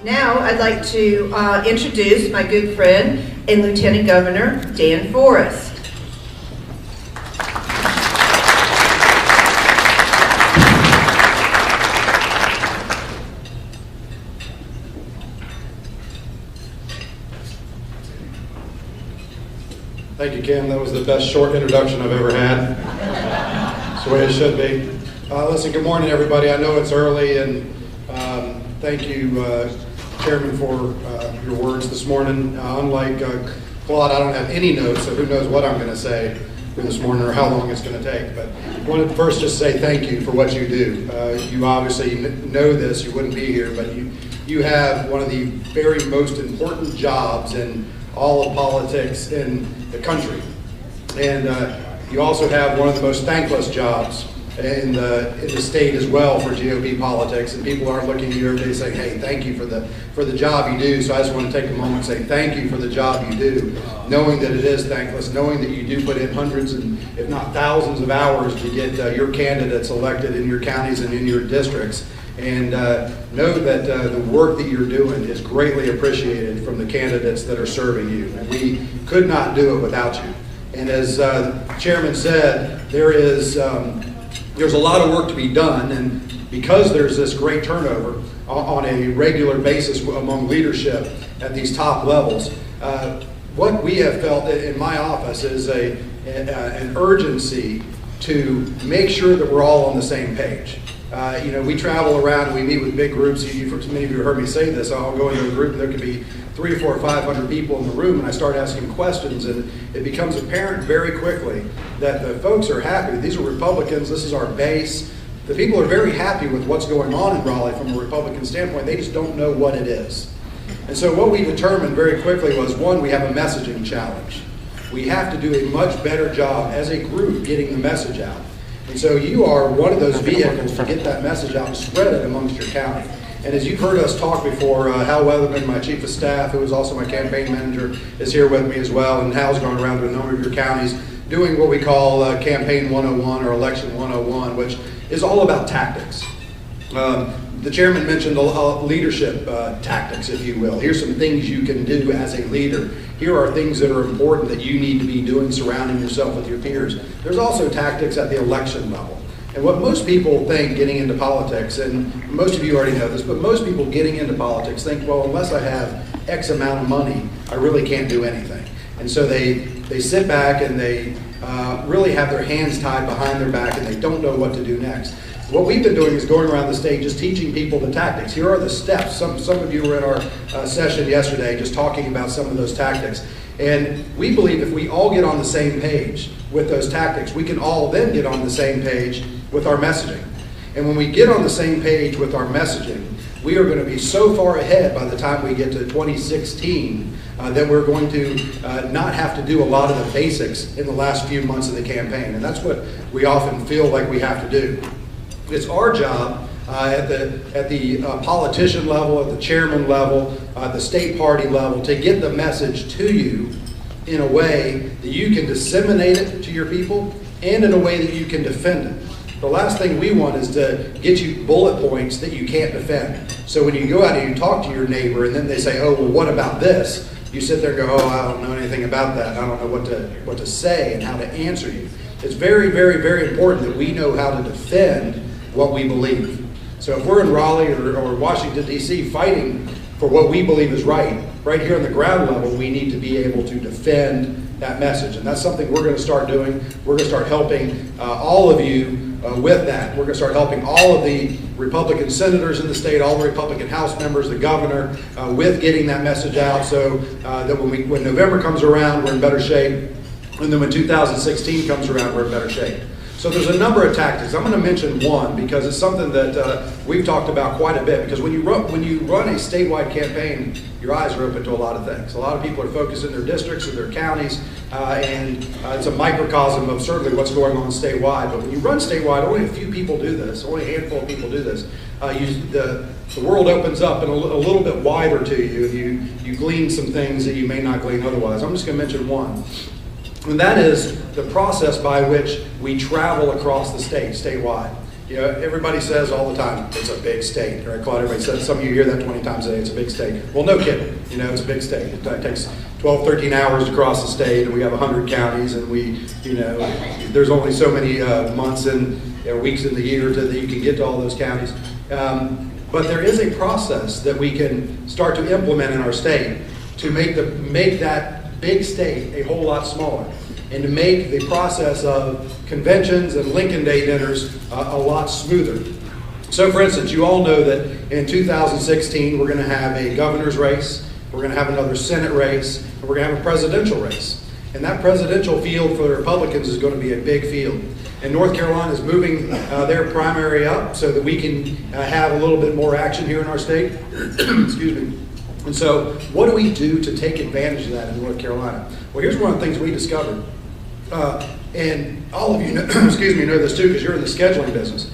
Now I'd like to introduce my good friend and Lieutenant Governor Dan Forrest. Thank you, Kim. That was the best short introduction I've ever had. That's the way it should be. Listen, good morning, everybody. I know it's early, and thank you, Chairman, for your words this morning. Unlike Claude, I don't have any notes, so who knows what I'm going to say this morning or how long it's going to take. But I wanted to first just say thank you for what you do. You obviously know this. You wouldn't be here, but you have one of the very most important jobs in all of politics in the country. And you also have one of the most thankless jobs in the state as well for GOP politics, and people aren't looking at you every day saying, hey, thank you for the job you do. So I just want to take a moment and say thank you for the job you do, knowing that it is thankless, knowing that you do put in hundreds and if not thousands of hours to get your candidates elected in your counties and in your districts. And know that the work that you're doing is greatly appreciated from the candidates that are serving you. And we could not do it without you. And as the Chairman said, there's a lot of work to be done, and because there's this great turnover on a regular basis among leadership at these top levels, what we have felt in my office is an urgency to make sure that we're all on the same page. We travel around and we meet with big groups. Many of you have heard me say this. I'll go into a group and there could be 300 or 400 or 500 people in the room, and I start asking questions, and it becomes apparent very quickly that the folks are happy. These are Republicans. This is our base. The people are very happy with what's going on in Raleigh from a Republican standpoint. They just don't know what it is. And so what we determined very quickly was, one, we have a messaging challenge. We have to do a much better job as a group getting the message out. And so you are one of those vehicles to get that message out and spread it amongst your county. And as you've heard us talk before, Hal Weatherman, my chief of staff, who is also my campaign manager, is here with me as well. And Hal's gone around to a number of your counties doing what we call Campaign 101 or Election 101, which is all about tactics. The chairman mentioned leadership tactics, if you will. Here's some things you can do as a leader. Here are things that are important that you need to be doing surrounding yourself with your peers. There's also tactics at the election level. And what most people think getting into politics, and most of you already know this, but most people getting into politics think, well, unless I have X amount of money, I really can't do anything. And so they sit back and they really have their hands tied behind their back and they don't know what to do next. What we've been doing is going around the state just teaching people the tactics. Here are the steps. Some of you were in our session yesterday just talking about some of those tactics. And we believe if we all get on the same page with those tactics, we can all then get on the same page with our messaging. And when we get on the same page with our messaging, we are going to be so far ahead by the time we get to 2016 that we're going to not have to do a lot of the basics in the last few months of the campaign. And that's what we often feel like we have to do. It's our job at the politician level, at the chairman level, the state party level, to get the message to you in a way that you can disseminate it to your people and in a way that you can defend it. The last thing we want is to get you bullet points that you can't defend. So when you go out and you talk to your neighbor and then they say, oh, well, what about this? You sit there and go, oh, I don't know anything about that. I don't know what to say and how to answer you. It's very, very, very important that we know how to defend what we believe. So if we're in Raleigh or Washington, D.C. fighting for what we believe is right here on the ground level, we need to be able to defend that message. And that's something we're going to start doing. We're going to start helping all of you with that. We're going to start helping all of the Republican senators in the state, all the Republican House members, the governor, with getting that message out so that when November comes around, we're in better shape. And then when 2016 comes around, we're in better shape. So there's a number of tactics. I'm going to mention one because it's something that we've talked about quite a bit. Because when you run a statewide campaign, your eyes are open to a lot of things. A lot of people are focused in their districts or their counties, and it's a microcosm of certainly what's going on statewide. But when you run statewide, only a few people do this. Only a handful of people do this. The world opens up and a little bit wider to you, and you glean some things that you may not glean otherwise. I'm just going to mention one. And that is the process by which we travel across the state, statewide. You know, everybody says all the time, it's a big state, right, Claude? Everybody says, some of you hear that 20 times a day, it's a big state. Well, no kidding, you know, it's a big state. It takes 12, 13 hours to cross the state, and we have 100 counties, and there's only so many months and weeks in the year that you can get to all those counties. But there is a process that we can start to implement in our state to make that big state a whole lot smaller, and to make the process of conventions and Lincoln Day dinners a lot smoother. So for instance, you all know that in 2016 we're going to have a governor's race, we're going to have another Senate race, and we're going to have a presidential race. And that presidential field for the Republicans is going to be a big field. And North Carolina is moving their primary up so that we can have a little bit more action here in our state. Excuse me. And so what do we do to take advantage of that in North Carolina? Well, here's one of the things we discovered. And all of you know, excuse me, know this too, because you're in the scheduling business.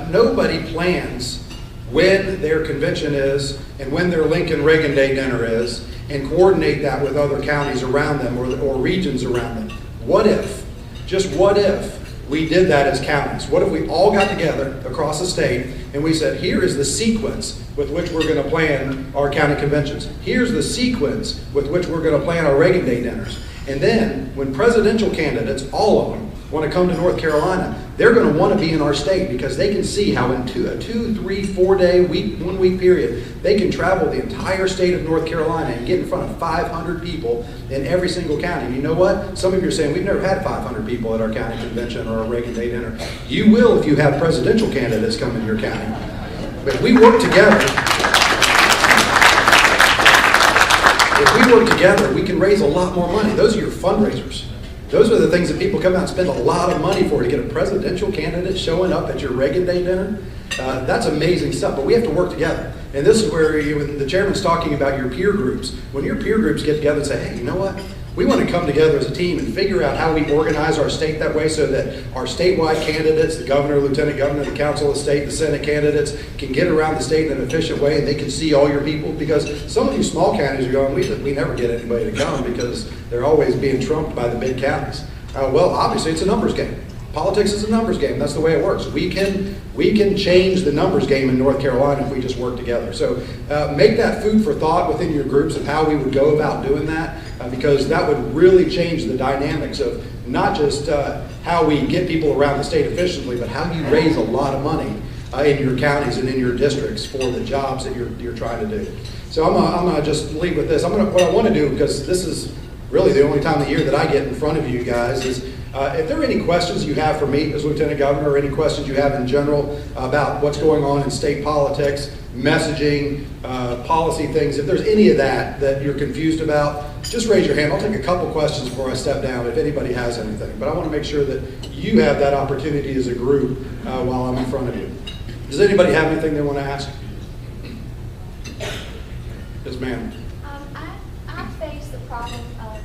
Nobody plans when their convention is and when their Lincoln Reagan Day dinner is and coordinate that with other counties around them or regions around them. What if, just what if, we did that as counties? What if we all got together across the state and we said, here is the sequence with which we're going to plan our county conventions. Here's the sequence with which we're going to plan our Reagan Day dinners. And then when presidential candidates, all of them, want to come to North Carolina, they're going to want to be in our state because they can see how in a 2, 3, 4 day, 1 week period, they can travel the entire state of North Carolina and get in front of 500 people in every single county. And you know what? Some of you are saying, we've never had 500 people at our county convention or our Reagan Day dinner. You will if you have presidential candidates come in your county. But we work together. If we work together, we can raise a lot more money. Those are your fundraisers. Those are the things that people come out and spend a lot of money for, to get a presidential candidate showing up at your Reagan Day dinner. That's amazing stuff, but we have to work together. And this is where when the chairman's talking about your peer groups. When your peer groups get together and say, hey, you know what? We want to come together as a team and figure out how we organize our state that way so that our statewide candidates, the governor, lieutenant governor, the council of the state, the Senate candidates, can get around the state in an efficient way and they can see all your people. Because some of these small counties are going, we never get anybody to come because they're always being trumped by the big counties. Well, obviously it's a numbers game. Politics is a numbers game. That's the way it works. We can change the numbers game in North Carolina if we just work together. So make that food for thought within your groups of how we would go about doing that, because that would really change the dynamics of not just how we get people around the state efficiently, but how you raise a lot of money in your counties and in your districts for the jobs that you're trying to do. So I'm gonna just leave with this. What I want to do, because this is really the only time of the year that I get in front of you guys, is if there are any questions you have for me as Lieutenant Governor, or any questions you have in general about what's going on in state politics, messaging, policy things, if there's any of that you're confused about, just raise your hand. I'll take a couple questions before I step down if anybody has anything. But I want to make sure that you have that opportunity as a group while I'm in front of you. Does anybody have anything they want to ask? Yes, ma'am. I face the problem of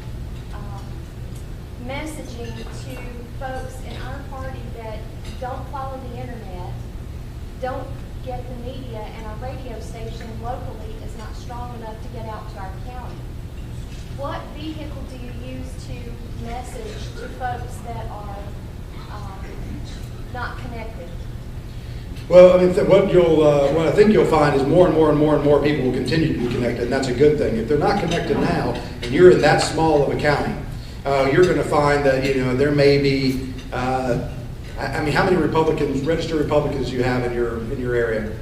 messaging to folks in our party that don't follow the internet, don't get the media, and our radio station locally is not strong enough to get out to our county. What vehicle do you use to message to folks that are not connected? Well, I mean, what I think you'll find is more and more people will continue to be connected, and that's a good thing. If they're not connected now, and you're in that small of a county, you're going to find that there may be. I mean, how many registered Republicans do you have in your area?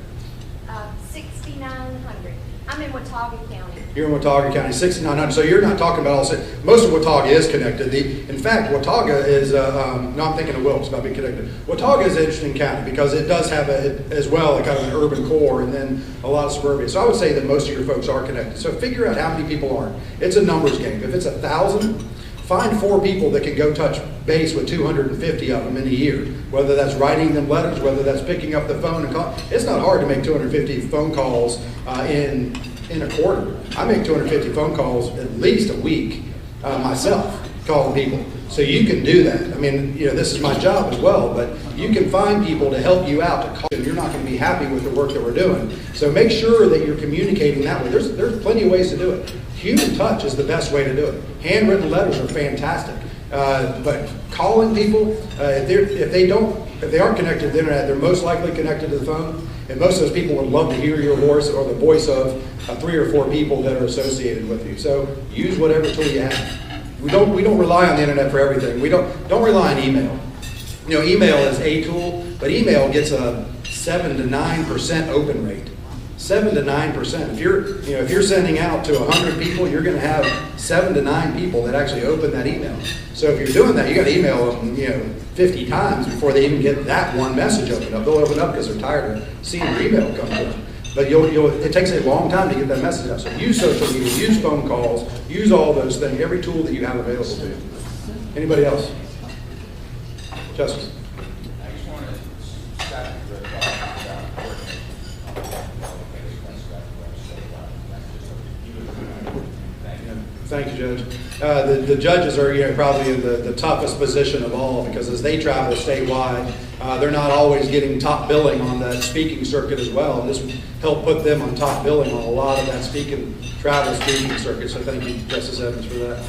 6,900. I'm in Watauga County. You're in Watauga County, 6,900. So you're not talking about all six. Most of Watauga is connected. In fact, Watauga is, no, I'm thinking of Wilkes about being connected. Watauga is an interesting county because it does have as well a kind of an urban core and then a lot of suburbia. So I would say that most of your folks are connected. So figure out how many people aren't. It's a numbers game. If it's 1,000, find 4 people that can go touch base with 250 of them in a year, whether that's writing them letters, whether that's picking up the phone and call. It's not hard to make 250 phone calls in a quarter. I make 250 phone calls at least a week myself, calling people. So you can do that. I mean, this is my job as well, but you can find people to help you out to call, and you're not going to be happy with the work that we're doing. So make sure that you're communicating that way. There's plenty of ways to do it. Human touch is the best way to do it. Handwritten letters are fantastic. But calling people, if they aren't connected to the internet, they're most likely connected to the phone. And most of those people would love to hear your voice or the voice of 3 or 4 people that are associated with you. So use whatever tool you have. We don't rely on the internet for everything. We don't rely on email. You know, email is a tool, but email gets a 7 to 9% open rate. 7 to 9%. If you're sending out to 100 people, you're going to have 7 to 9 people that actually open that email. So if you're doing that, you got to email them, 50 times before they even get that one message opened up. They'll open up because they're tired of seeing your email come to them. But it takes a long time to get that message out. So use social media, use phone calls, use all those things, every tool that you have available to you. Anybody else? Justice. I just want to start with about coordinating. Thank you, Judge. The judges are probably in the toughest position of all, because as they travel statewide, they're not always getting top billing on that speaking circuit as well. And this would help put them on top billing on a lot of that travel speaking circuit. So thank you, Justice Evans, for that.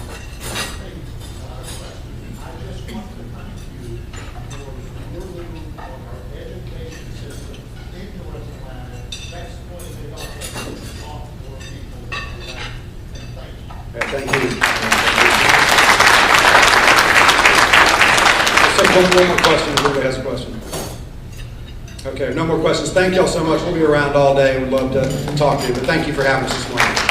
Thank you. Let's take one more question. Everybody has a question. Okay, no more questions. Thank y'all so much. We'll be around all day. We'd love to talk to you, but thank you for having us this morning.